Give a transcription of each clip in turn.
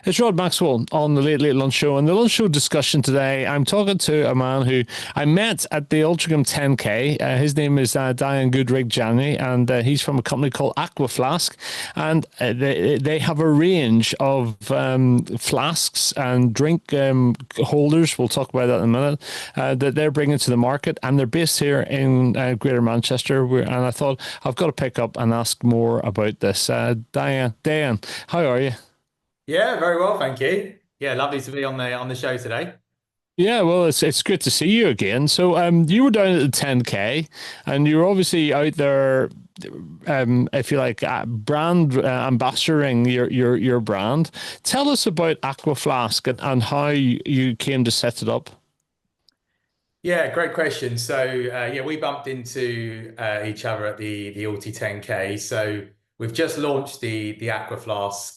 It's Rod Maxwell on the Late Late Lunch Show. And the Lunch Show discussion today, I'm talking to a man who I met at the Ultragam 10K. His name is Dayan Gulrajani, and he's from a company called AquaFlask. And they have a range of flasks and drink holders. We'll talk about that in a minute, that they're bringing to the market. And they're based here in Greater Manchester. And I thought, I've got to pick up and ask more about this. Dayan, how are you? Yeah, very well, thank you. Yeah, lovely to be on the show today. Yeah, well, it's good to see you again. So, you were down at the 10K, and you were obviously out there, if you like, brand ambassadoring your brand. Tell us about AquaFlask and how you came to set it up. Yeah, great question. So yeah, we bumped into each other at the Ulti 10K. So we've just launched the AquaFlask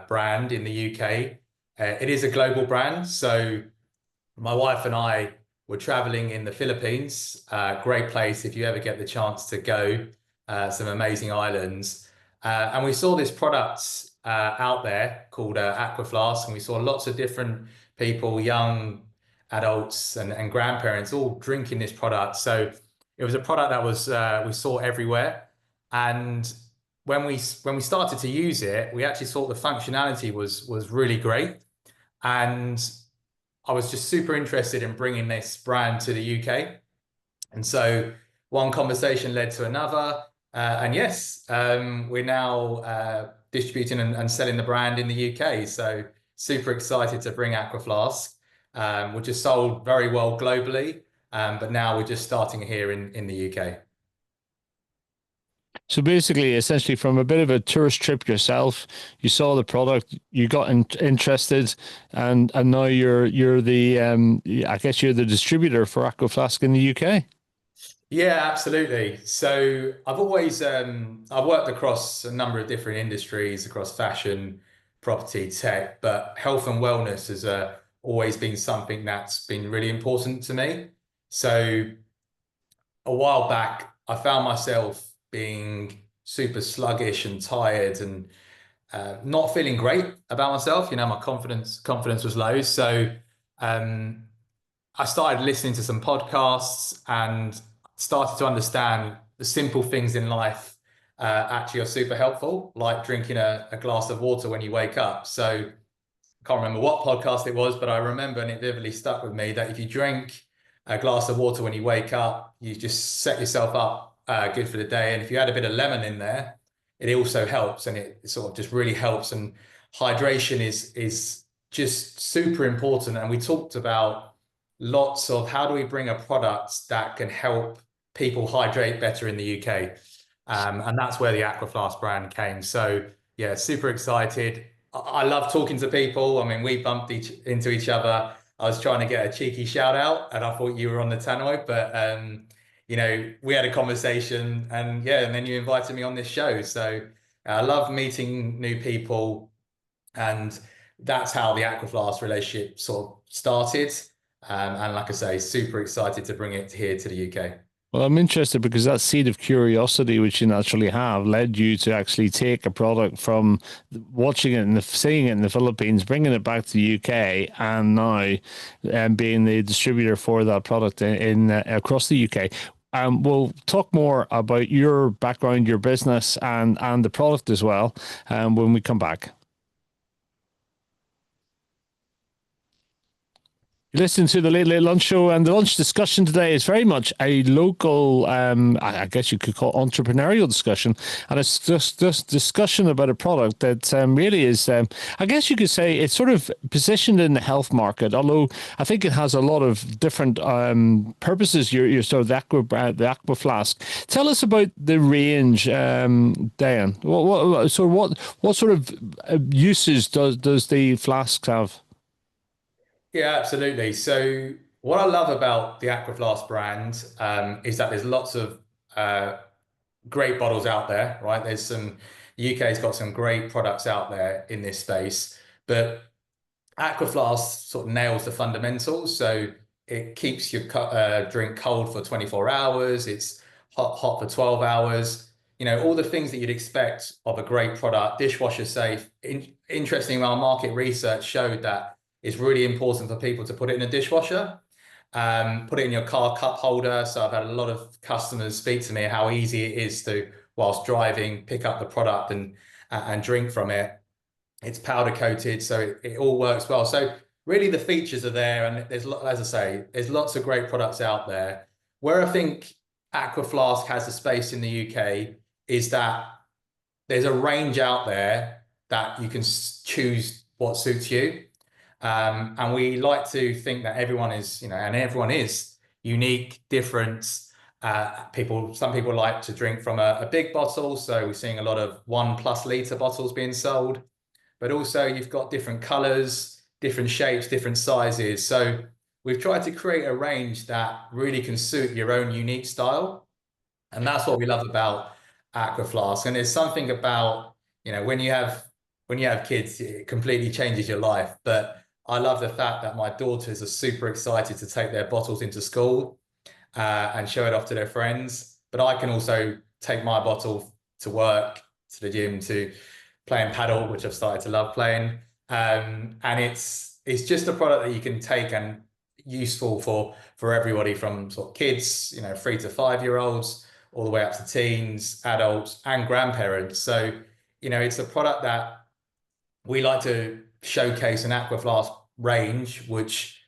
brand in the UK. It is a global brand. So my wife and I were traveling in the Philippines. Great place if you ever get the chance to go. Some amazing islands. And we saw this product out there called AquaFlask, and we saw lots of different people, young adults and grandparents, all drinking this product. So it was a product that was we saw everywhere. And when we started to use it, we actually saw the functionality was really great. And I was just super interested in bringing this brand to the UK. And so one conversation led to another. And yes, we're now distributing and selling the brand in the UK. So super excited to bring AquaFlask, which is sold very well globally. But now we're just starting here in the UK. So basically, essentially, from a bit of a tourist trip yourself, you saw the product, you got interested, and now you're the I guess you're the distributor for AquaFlask in the UK. Yeah, absolutely. So I've always I've worked across a number of different industries, across fashion, property, tech, but health and wellness has always been something that's been really important to me. So a while back, I found myself being super sluggish and tired and not feeling great about myself. You know, my confidence was low. So um, I started listening to some podcasts and started to understand the simple things in life actually are super helpful, like drinking a glass of water when you wake up. So I can't remember what podcast it was, but I remember, and it vividly stuck with me, that if you drink a glass of water when you wake up, you just set yourself up good for the day. And if you add a bit of lemon in there, it also helps, and it sort of just really helps. And hydration is just super important. And we talked about lots of how do we bring a product that can help people hydrate better in the UK. And that's where the AquaFlask brand came. So yeah, super excited. I love talking to people. I mean, we bumped into each other. I was trying to get a cheeky shout out, and I thought you were on the tannoy, but you know, we had a conversation, and yeah, and then you invited me on this show. So I love meeting new people, and that's how the AquaFlask relationship sort of started. And like I say, super excited to bring it here to the UK. Well, I'm interested because that seed of curiosity, which you naturally have, led you to actually take a product from watching it and seeing it in the Philippines, bringing it back to the UK, and now being the distributor for that product in across the UK. We'll talk more about your background, your business, and the product as well when we come back. You listen to the Late Late Lunch Show, and the lunch discussion today is very much a local, I guess you could call entrepreneurial discussion, and it's just discussion about a product that really is, I guess you could say, it's sort of positioned in the health market. Although I think it has a lot of different purposes. Your sort of the AquaFlask. Tell us about the range, Dayan. What sort of uses does the flasks have? Yeah, absolutely. So what I love about the AquaFlask brand is that there's lots of great bottles out there, right? There's some, the UK's got some great products out there in this space, but AquaFlask sort of nails the fundamentals. So it keeps your drink cold for 24 hours. It's hot for 12 hours. all the things that you'd expect of a great product, dishwasher safe. Interestingly, our market research showed that it's really important for people to put it in a dishwasher, put it in your car cup holder. So I've had a lot of customers speak to me how easy it is to, whilst driving, pick up the product and drink from it. It's powder coated, so it all works well. So really the features are there, and there's, as I say, there's lots of great products out there. Where I think AquaFlask has a space in the UK is that there's a range out there that you can choose what suits you. And we like to think that everyone is, and everyone is unique, different. Some people like to drink from a big bottle. So we're seeing a lot of 1+ litre bottles being sold, but also you've got different colors, different shapes, different sizes. So we've tried to create a range that really can suit your own unique style. And that's what we love about AquaFlask. And there's something about, when you have kids, it completely changes your life. But I love the fact that my daughters are super excited to take their bottles into school and show it off to their friends. But I can also take my bottle to work, to the gym, to playing paddle, which I've started to love playing. And it's just a product that you can take and useful for everybody, from sort of kids, 3 to 5-year-olds, all the way up to teens, adults, and grandparents. So, it's a product that we like to showcase an AquaFlask range, which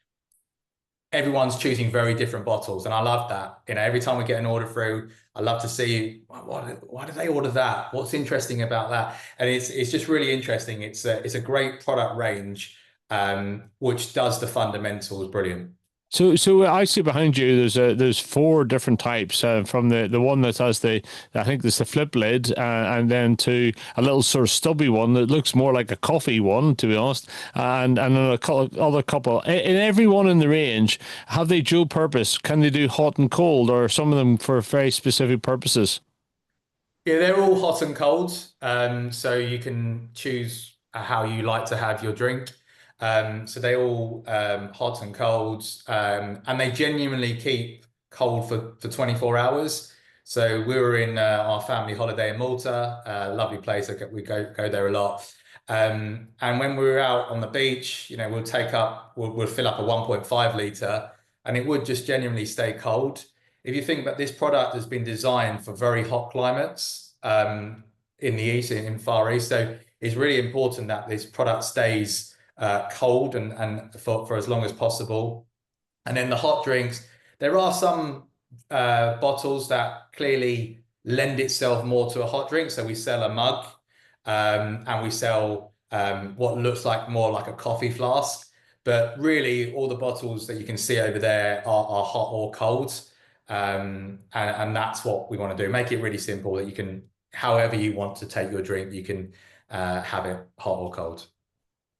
everyone's choosing very different bottles. And I love that. Every time we get an order through, I love to see why did they order that? What's interesting about that? And it's just really interesting. It's a great product range, which does the fundamentals brilliant. So I see behind you there's 4 different types, from the one that has I think there's the flip lid, and then to a little sort of stubby one that looks more like a coffee one, to be honest, and then other couple. In every one in the range, have they dual purpose? Can they do hot and cold, or some of them for very specific purposes? Yeah, they're all hot and cold. So you can choose how you like to have your drink. So they all hot and cold, and they genuinely keep cold for 24 hours. So we were in our family holiday in Malta, lovely place. We go there a lot. And when we were out on the beach, we'll fill up a 1.5 litre, and it would just genuinely stay cold. If you think that this product has been designed for very hot climates in the East, in Far East, so it's really important that this product stays cold and for as long as possible. And then the hot drinks, there are some bottles that clearly lend itself more to a hot drink. So we sell a mug, and we sell what looks like more like a coffee flask. But really, all the bottles that you can see over there are hot or cold. And that's what we want to do. Make it really simple that you can, however you want to take your drink, you can have it hot or cold.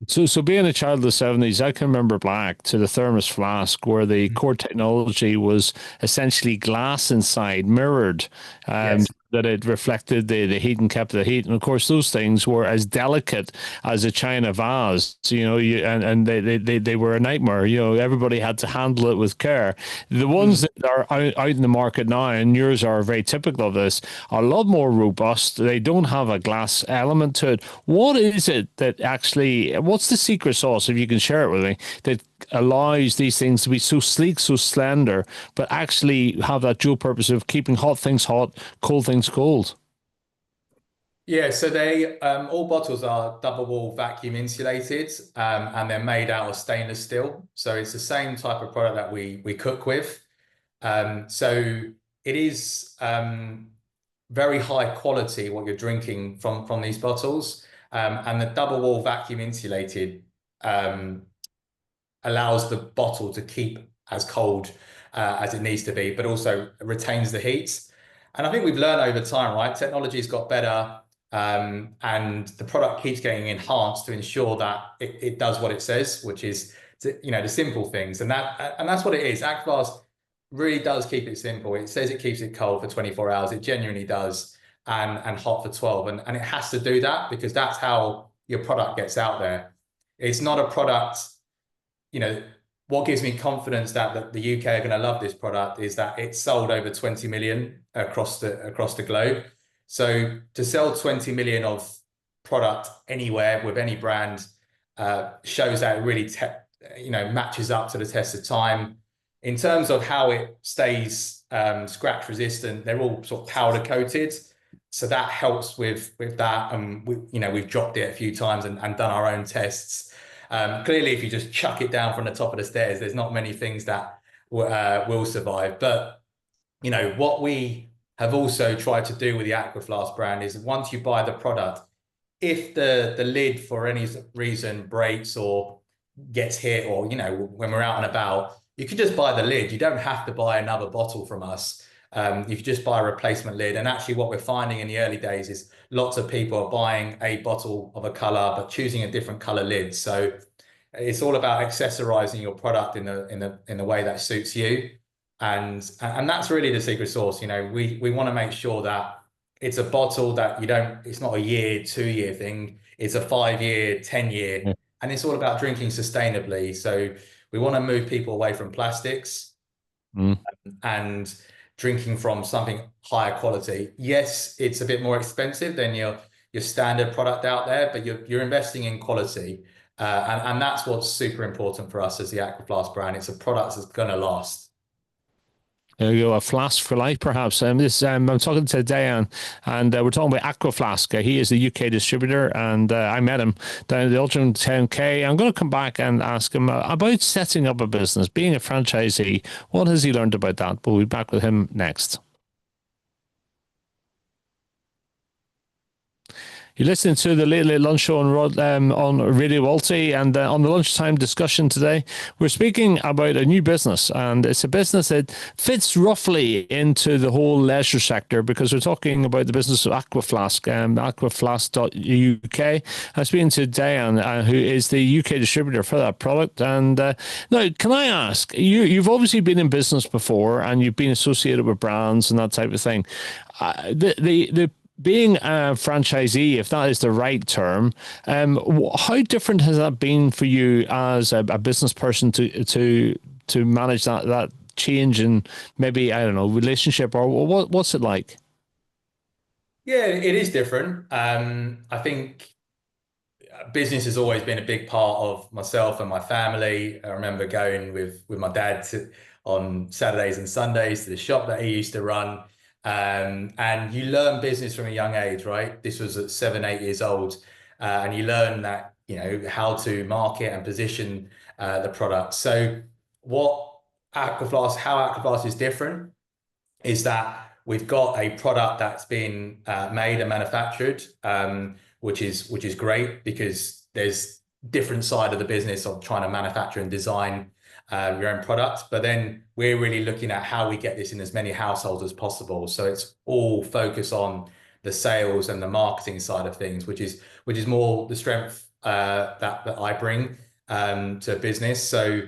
So being a child of the 70s, I can remember back to the thermos flask where the core technology was essentially glass inside, mirrored, Yes. that it reflected the heat and kept the heat. And of course, those things were as delicate as a china vase, and they were a nightmare. Everybody had to handle it with care. The ones that are out in the market now, and yours are very typical of this, are a lot more robust. They don't have a glass element to it. What is it that actually, what's the secret sauce, if you can share it with me, that allows these things to be so sleek, so slender, but actually have that dual purpose of keeping hot things hot, cold things cold? Yeah, so they all bottles are double wall vacuum insulated, and they're made out of stainless steel. So it's the same type of product that we cook with. So it is very high quality what you're drinking from these bottles, and the double wall vacuum insulated allows the bottle to keep as cold as it needs to be, but also retains the heat. And I think we've learned over time, right? Technology's got better, and the product keeps getting enhanced to ensure that it does what it says, which is the simple things, and that's what it is. AquaFlask really does keep it simple. It says it keeps it cold for 24 hours. It genuinely does, and hot for 12, and it has to do that because that's how your product gets out there. It's not a product. What gives me confidence that the UK are going to love this product is that it's sold over 20 million across the globe. So to sell 20 million of product anywhere with any brand shows that it really matches up to the test of time. In terms of how it stays scratch resistant, they're all sort of powder coated. So that helps with that. And we've dropped it a few times and done our own tests. Clearly, if you just chuck it down from the top of the stairs, there's not many things that will survive. But what we have also tried to do with the AquaFlask brand is once you buy the product, if the lid for any reason breaks or gets hit, or when we're out and about, you can just buy the lid. You don't have to buy another bottle from us. You can just buy a replacement lid. And actually what we're finding in the early days is lots of people are buying a bottle of a color but choosing a different color lid. So it's all about accessorizing your product in the way that suits you. And that's really the secret sauce. We want to make sure that it's a bottle that it's not a year, 2-year thing. It's a 5-year, 10-year. Yeah. And it's all about drinking sustainably. So we want to move people away from plastics and drinking from something higher quality. Yes, it's a bit more expensive than your standard product out there, but you're investing in quality. And that's what's super important for us as the AquaFlask brand. It's a product that's going to last. There you go, a flask for life, perhaps. I'm talking to Dayan, and we're talking about AquaFlask. He is the UK distributor, and I met him down at the Ultram 10K. I'm going to come back and ask him about setting up a business, being a franchisee. What has he learned about that? We'll be back with him next. You're listening to the Late Late Lunch Show on Radio Ulti, and on the lunchtime discussion today, we're speaking about a new business, and it's a business that fits roughly into the whole leisure sector, because we're talking about the business of AquaFlask, aquaflask.uk. I'm speaking to Dayan, who is the UK distributor for that product. And now, can I ask, you've obviously been in business before, and you've been associated with brands and that type of thing. Being a franchisee, if that is the right term, how different has that been for you as a business person to manage that change in maybe, I don't know, relationship, or what's it like? Yeah, it is different. I think business has always been a big part of myself and my family. I remember going with my dad on Saturdays and Sundays to the shop that he used to run. And you learn business from a young age, right? This was at 7, 8 years old. And you learn that, how to market and position the product. So how AquaFlask is different is that we've got a product that's been made and manufactured, which is great, because there's different side of the business of trying to manufacture and design your own product, but then we're really looking at how we get this in as many households as possible. So it's all focused on the sales and the marketing side of things, which is more the strength that I bring to business. So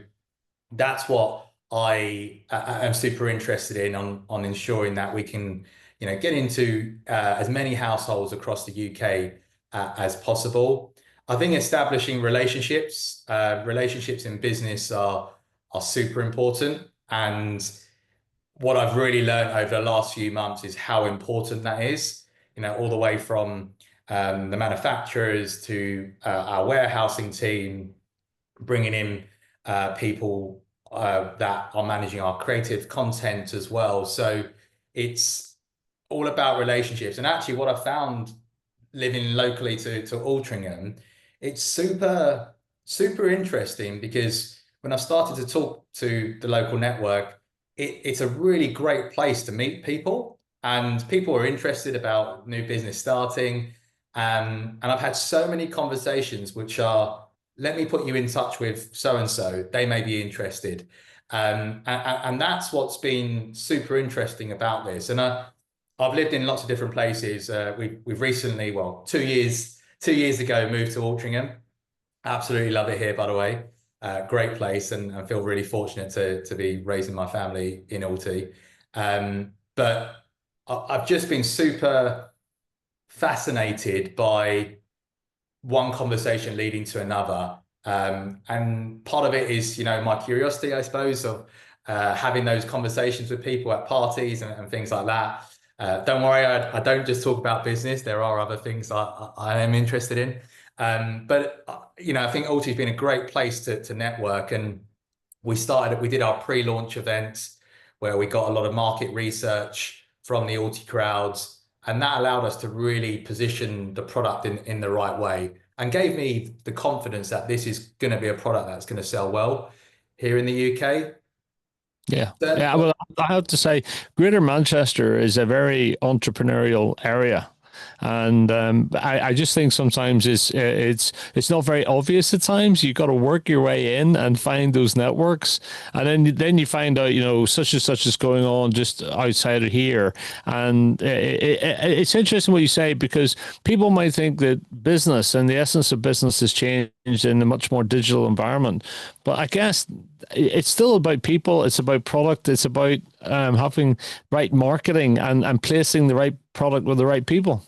that's what I am super interested in, on ensuring that we can get into as many households across the UK as possible. I think establishing relationships in business are super important. And what I've really learned over the last few months is how important that is, all the way from the manufacturers to our warehousing team, bringing in people that are managing our creative content as well. So it's all about relationships. And actually what I found living locally to Altrincham, it's super, super interesting, because when I started to talk to the local network, it's a really great place to meet people, and people are interested about new business starting. And I've had so many conversations which are, let me put you in touch with so-and-so, they may be interested. And that's what's been super interesting about this. And I've lived in lots of different places. We've recently, 2 years ago, moved to Altrincham. Absolutely love it here, by the way. Great place, and I feel really fortunate to be raising my family in Alty. But I've just been super fascinated by one conversation leading to another. And part of it is, my curiosity, I suppose, of having those conversations with people at parties and things like that. Don't worry, I don't just talk about business. There are other things I am interested in. I think Ulti's been a great place to network. And we did our pre-launch event where we got a lot of market research from the Ulti crowds. And that allowed us to really position the product in the right way and gave me the confidence that this is going to be a product that's going to sell well here in the UK. Yeah. Then, Yeah. Well, I have to say, Greater Manchester is a very entrepreneurial area. And I just think sometimes it's not very obvious at times. You got to work your way in and find those networks, and then you find out such and such is going on just outside of here. And it's interesting what you say, because people might think that business and the essence of business has changed in a much more digital environment, but I guess it's still about people. It's about product. It's about having right marketing and placing the right product with the right people.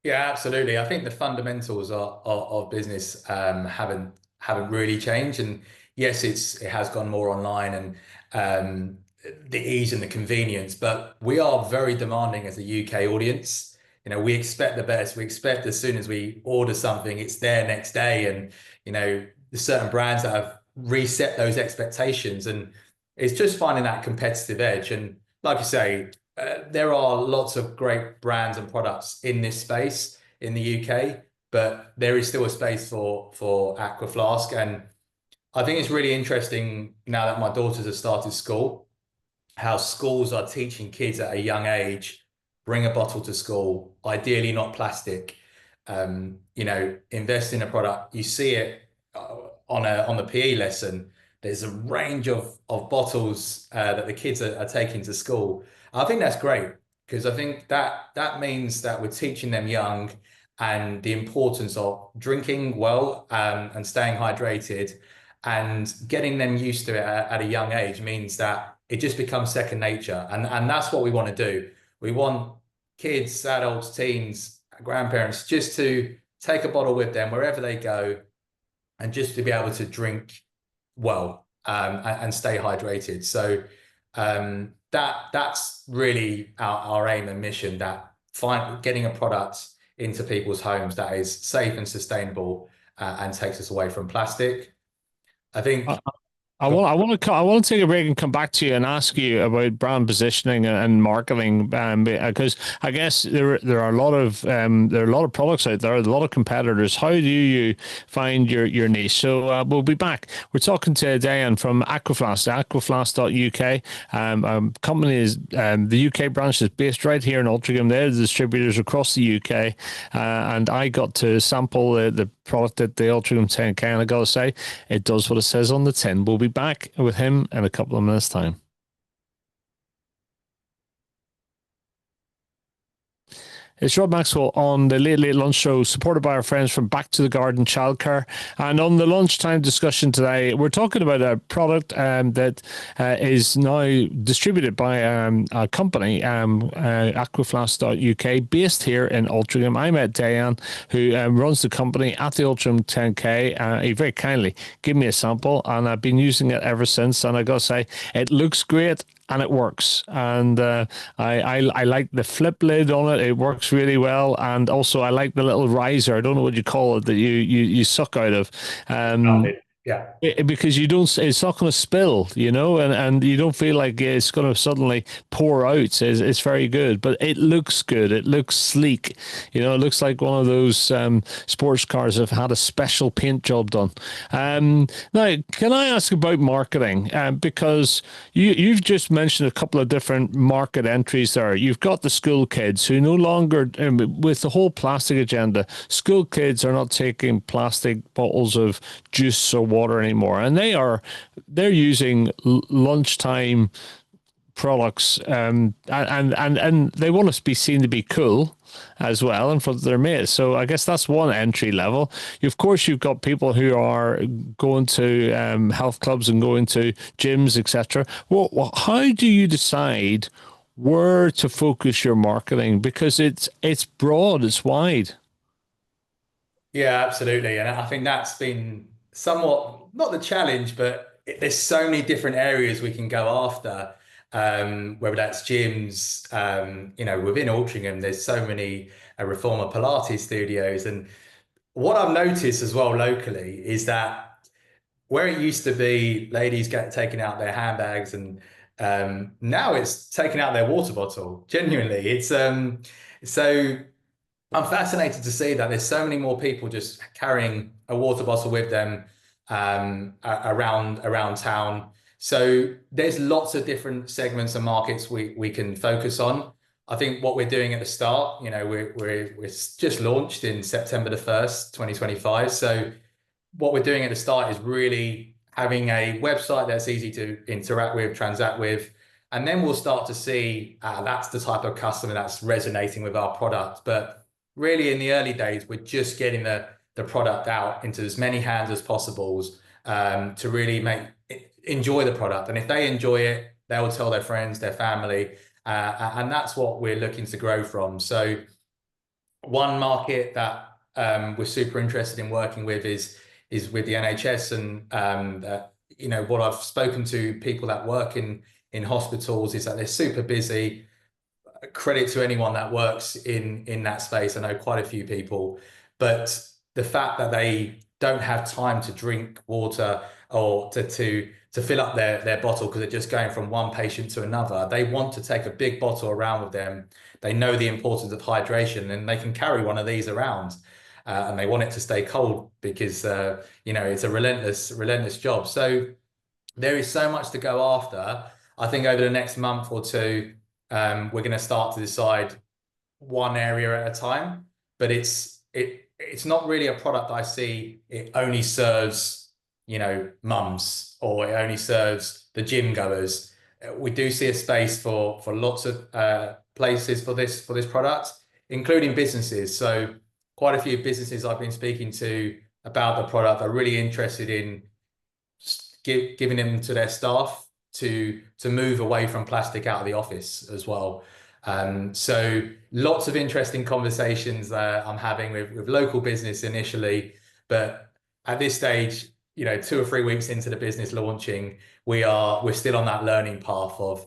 yeah, absolutely. I think the fundamentals of business haven't really changed. And yes, it has gone more online and um, the ease and the convenience, but we are very demanding as a UK audience. We expect the best. We expect as soon as we order something, it's there next day. And there's certain brands that have reset those expectations, and it's just finding that competitive edge. And like you say, there are lots of great brands and products in this space in the UK, but there is still a space for AquaFlask. And I think it's really interesting now that my daughters have started school, how schools are teaching kids at a young age, bring a bottle to school, ideally not plastic. Invest in a product. You see it on the PE lesson. There's a range of bottles that the kids are taking to school. I think that's great, because I think that means that we're teaching them young and the importance of drinking well and staying hydrated, and getting them used to it at a young age means that it just becomes second nature. And that's what we want to do. We want kids, adults, teens, grandparents just to take a bottle with them wherever they go, and just to be able to drink well and stay hydrated. So that's really our aim and mission, that getting a product into people's homes that is safe and sustainable and takes us away from plastic. I think. I want to take a break and come back to you and ask you about brand positioning and marketing, because I guess there are a lot of products out there, a lot of competitors. How do you find your niche? So we'll be back. We're talking to Dayan from AquaFlask, aquaflask.uk. Company is the UK branch is based right here in Altrincham. They're the distributors across the UK, and I got to sample the product at the Altrincham 10K, and I got to say, it does what it says on the tin. We'll be back with him in a couple of minutes' time. It's Rob Maxwell on the Late Late Lunch Show, supported by our friends from Back to the Garden Childcare. And on the lunchtime discussion today, we're talking about a product that is now distributed by a company, aquaflask.uk, based here in Altrincham. I met Dayan, who runs the company at the Altrincham 10K. He very kindly gave me a sample, and I've been using it ever since. And I got to say, it looks great. And it works, and I like the flip lid on it. It works really well, and also I like the little riser. I don't know what you call it that you suck out of. Yeah. Because you don't, it's not going to spill, and you don't feel like it's going to suddenly pour out. It's very good, but it looks good. It looks sleek. It looks like one of those sports cars that have had a special paint job done. Now, can I ask about marketing? Because you've just mentioned a couple of different market entries there. You've got the school kids who no longer, with the whole plastic agenda, school kids are not taking plastic bottles of juice or water anymore, and they're using lunchtime products, and they want to be seen to be cool as well in front of their mates. So I guess that's one entry level. Of course, you've got people who are going to health clubs and going to gyms, etc. Well, how do you decide where to focus your marketing? Because it's broad, it's wide. Yeah, absolutely. And I think that's been somewhat not the challenge, but there's so many different areas we can go after. whether that's gyms, within Altrincham, there's so many reformer Pilates studios. And what I've noticed as well locally is that where it used to be ladies get taking out their handbags and now it's taking out their water bottle. Genuinely, so I'm fascinated to see that there's so many more people just carrying a water bottle with them around town. So there's lots of different segments and markets we can focus on. I think what we're doing at the start, we're just launched in September the 1st, 2025. So what we're doing at the start is really having a website that's easy to interact with, transact with, and then we'll start to see that's the type of customer that's resonating with our product. But really, in the early days, we're just getting the product out into as many hands as possible to really enjoy the product. And if they enjoy it, they'll tell their friends, their family, and that's what we're looking to grow from. So one market that we're super interested in working with is with the NHS, and what I've spoken to people that work in hospitals is that they're super busy. Credit to anyone that works in that space. I know quite a few people, but the fact that they don't have time to drink water or to fill up their bottle because they're just going from one patient to another, they want to take a big bottle around with them. They know the importance of hydration, and they can carry one of these around, and they want it to stay cold because it's a relentless job. So there is so much to go after. I think over the next month or two, we're going to start to decide one area at a time, but it's not really a product I see it only serves mums, or it only serves the gym goers. We do see a space for lots of places for this product, including businesses. So quite a few businesses I've been speaking to about the product are really interested in giving them to their staff to move away from plastic out of the office as well. So lots of interesting conversations I'm having with local business initially, but at this stage, 2 or 3 weeks into the business launching, we're still on that learning path of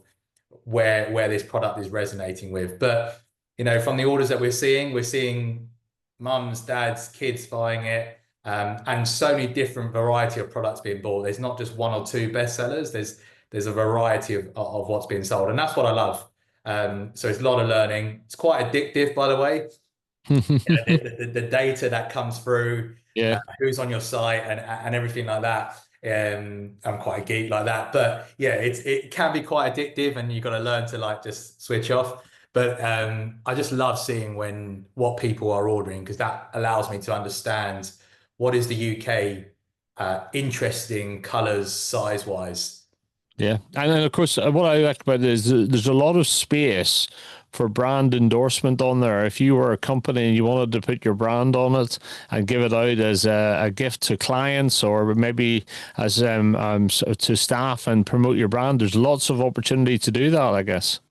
where this product is resonating with. But from the orders that we're seeing mums, dads, kids buying it, and so many different variety of products being bought. There's not just one or two bestsellers. There's a variety of what's being sold, and that's what I love. So it's a lot of learning. It's quite addictive, by the way. The data that comes through, Yeah. who's on your site and everything like that. I'm quite a geek like that, but yeah, it can be quite addictive, and you've got to learn to just switch off. But I just love seeing what people are ordering, because that allows me to understand what is the UK interesting colors size wise. Yeah. And then, of course, what I like about it is there's a lot of space for brand endorsement on there. If you were a company and you wanted to put your brand on it and give it out as a gift to clients, or maybe as to staff, and promote your brand, there's lots of opportunity to do that, I guess.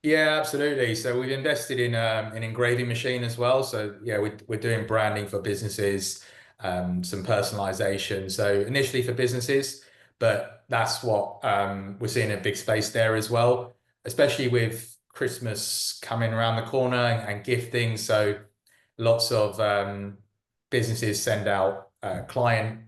Yeah, absolutely. So we've invested in an engraving machine as well. So yeah, we're doing branding for businesses, some personalization. So initially for businesses, but that's what we're seeing a big space there as well, especially with Christmas coming around the corner and gifting. So lots of businesses send out client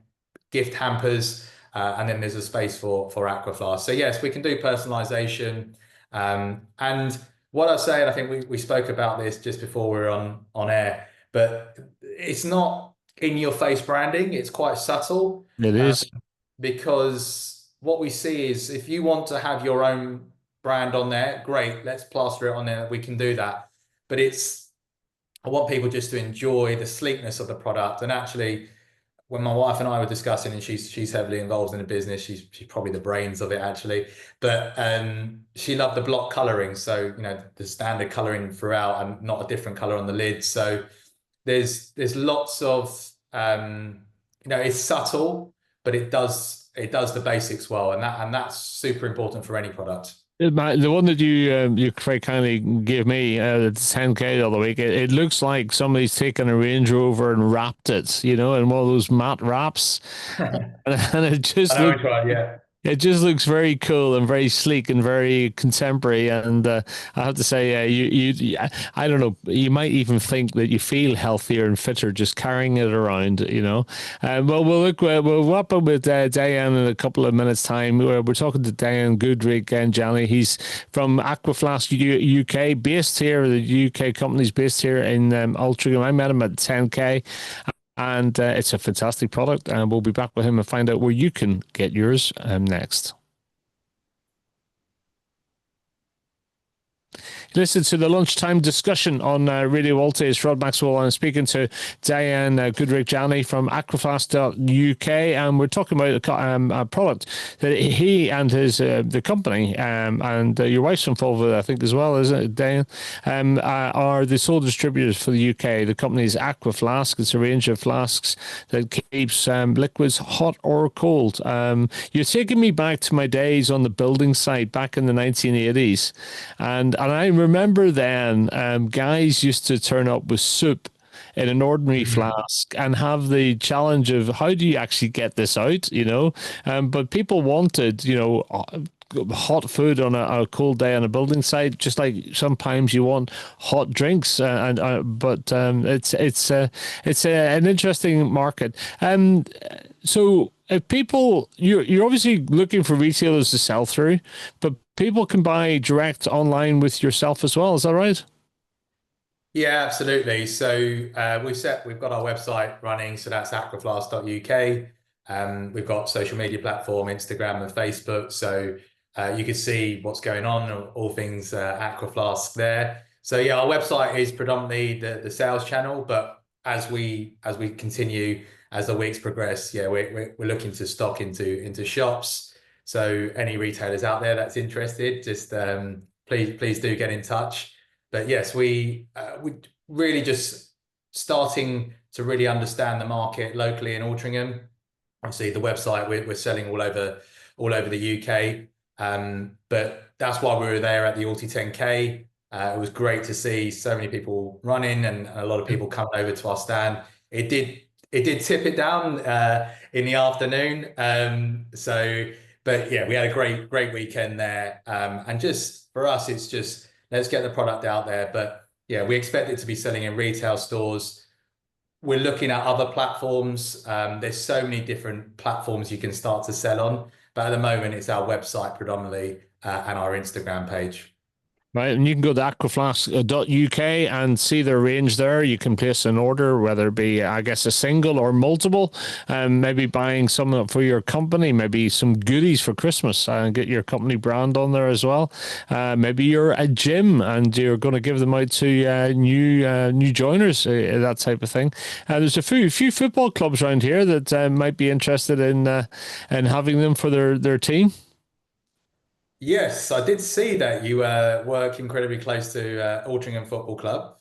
gift hampers, and then there's a space for AquaFlask. So yes, we can do personalization. And what I say, and I think we spoke about this just before we were on air, but it's not in your face branding. It's quite subtle. It is. Because what we see is, if you want to have your own brand on there, great, let's plaster it on there. We can do that. But I want people just to enjoy the sleekness of the product. And actually, when my wife and I were discussing, and she's heavily involved in the business, she's probably the brains of it actually, but she loved the block coloring. So the standard coloring throughout, and not a different color on the lid. So there's lots of it's subtle, but it does the basics well, and that's super important for any product. The one that you very kindly gave me, the 10K the other week, it looks like somebody's taken a Range Rover and wrapped it, in one of those matte wraps, and it just I know which one, yeah. It just looks very cool and very sleek and very contemporary. And I have to say, I don't know, you might even think that you feel healthier and fitter just carrying it around, you know. Well, we'll wrap up with Dayan in a couple of minutes' time. We're talking to Dayan Gulrajani. He's from AquaFlask UK, based here. The UK company's based here in Altrincham. I met him at 10K. And it's a fantastic product. And we'll be back with him and find out where you can get yours next. Listen to the lunchtime discussion on Radio Alta. It's Rod Maxwell. I'm speaking to Dayan Gulrajani from AquaFlask.uk, and we're talking about a product that he and his the company and your wife's involved with, I think, as well, isn't it, Dayan? Are the sole distributors for the UK. The company is AquaFlask. It's a range of flasks that keeps liquids hot or cold. You're taking me back to my days on the building site back in the 1980s, and I remember then guys used to turn up with soup in an ordinary flask and have the challenge of how do you actually get this out, you know? But people wanted, you know, hot food on a cold day on a building site, just like sometimes you want hot drinks. But it's an interesting market. So if people, you're obviously looking for retailers to sell through, but people can buy direct online with yourself as well. Is that right? Yeah, absolutely. So we've got our website running, so that's aquaflask.uk. We've got social media platform, Instagram and Facebook. So you can see what's going on, all things Aquaflask there. So yeah, our website is predominantly the sales channel, but as we continue, as the weeks progress, yeah, we're looking to stock into shops. So any retailers out there that's interested, just please do get in touch. But yes, we really just starting to really understand the market locally in Altrincham. Obviously, the website we're selling all over the UK. But that's why we were there at the Alti 10K. It was great to see so many people running and a lot of people coming over to our stand. It did tip it down in the afternoon. But yeah, we had a great weekend there. And just for us, it's just let's get the product out there. But yeah, we expect it to be selling in retail stores. We're looking at other platforms. There's so many different platforms you can start to sell on. But at the moment, it's our website predominantly and our Instagram page. Right, and you can go to aquaflask.uk and see their range there. You can place an order, whether it be, I guess, a single or multiple, maybe buying some for your company, maybe some goodies for Christmas and get your company brand on there as well. Maybe you're a gym and you're going to give them out to new joiners, that type of thing. There's a few football clubs around here that might be interested in having them for their team. Yes, I did see that you work incredibly close to Altrincham Football Club.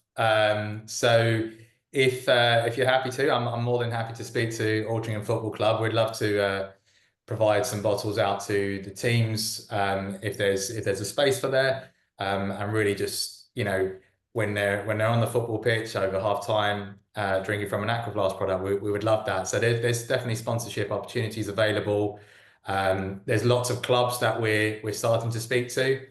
So if you're happy to, I'm more than happy to speak to Altrincham Football Club. We'd love to provide some bottles out to the teams if there's a space for there, and really just when they're on the football pitch over half time, drinking from an Aquaflask product, we would love that. So there's definitely sponsorship opportunities available. There's lots of clubs that we're starting to speak to.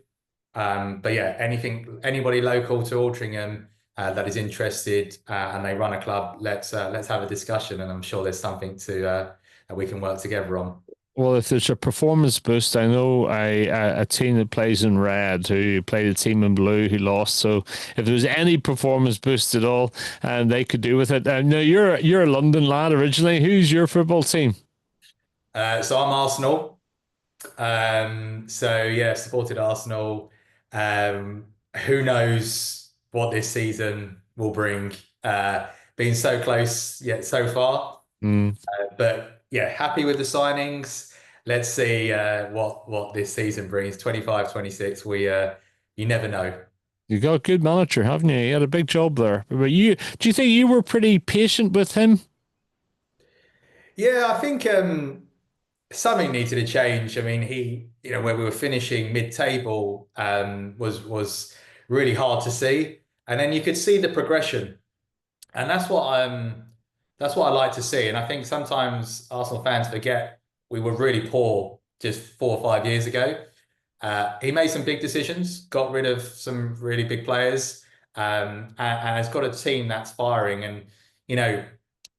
But yeah, anybody local to Altrincham that is interested and they run a club, let's have a discussion, and I'm sure there's something that we can work together on. Well, if there's a performance boost, I know a team that plays in red who played a team in blue who lost. So if there's any performance boost at all, and they could do with it. No, you're a London lad originally. Who's your football team? So I'm Arsenal. So yeah, supported Arsenal. Um, who knows what this season will bring? Being so close yet so far. Mm. But yeah, happy with the signings. Let's see what this season brings. 25, 26. You never know. You got a good manager, haven't you? You had a big job there. But do you think you were pretty patient with him? Yeah, I think something needed to change. I mean, where we were finishing mid-table, was really hard to see, and then you could see the progression, and that's what I like to see. And I think sometimes Arsenal fans forget we were really poor just 4 or 5 years ago. He made some big decisions, got rid of some really big players, and has got a team that's firing. And, you know,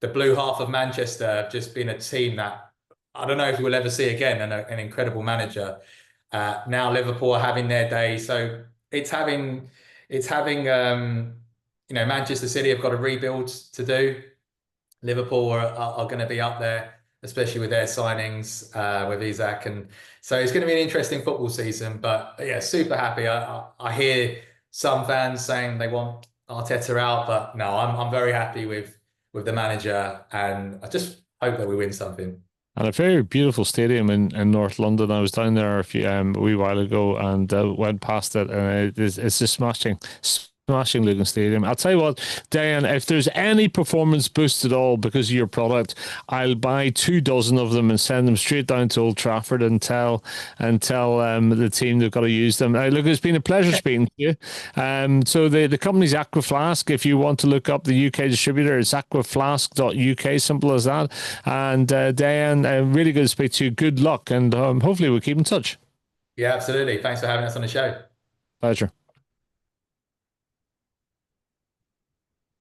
the blue half of Manchester have just been a team that I don't know if we'll ever see again, and an incredible manager. Now Liverpool are having their day. So it's having Manchester City have got a rebuild to do. Liverpool are going to be up there, especially with their signings with Isaac, and so it's going to be an interesting football season. But yeah, super happy. I hear some fans saying they want Arteta out, but no, I'm very happy with the manager, and I just hope that we win something. And a very beautiful stadium in North London. I was down there a wee while ago and went past it, and it's a smashing looking stadium. I'll tell you what, Dayan, if there's any performance boost at all because of your product, I'll buy 24 of them and send them straight down to Old Trafford and tell the team they've got to use them. Look, it's been a pleasure speaking to you. So the company's AquaFlask. If you want to look up the UK distributor, it's aquaflask.uk, simple as that. And Dayan, really good to speak to you. Good luck, and hopefully we'll keep in touch. Yeah, absolutely. Thanks for having us on the show. Pleasure.